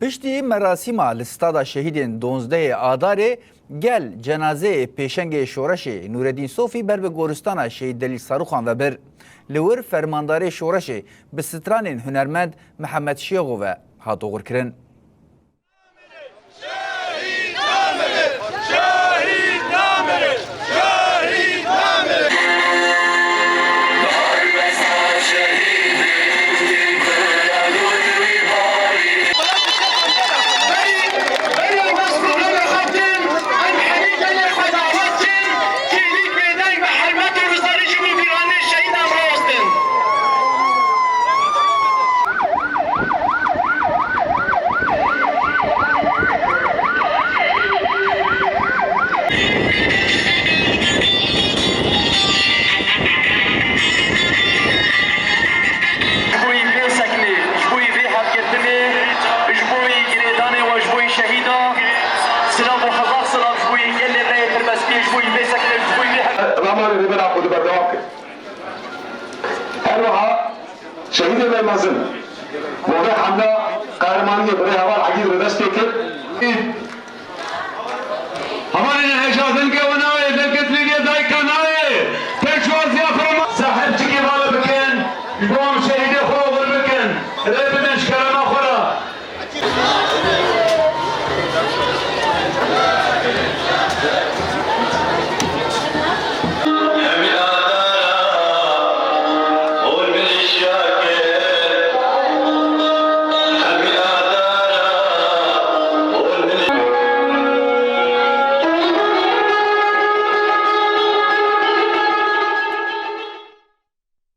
Piştî merasîma li stada şehîdên 12 Adarê gel cenazeyê pêşengê şoreşê Nûreddîn Sofî ber bi goristana Şehîd Delîl Sarûxan ve bir. Li wir fermandarê şoreşê bi stranên hunermend Mihemed Şêxo ve hat oxirkirin. شهيد المازن موضوع حملة قهرمانية بري هوال عقيد ردستي كر हमारे नहशादन के बनाए लेकिन लिए दाई का नाए पेशवाजिया फरमा साहब जी के वाले बकन قوم شهيد خروج البكن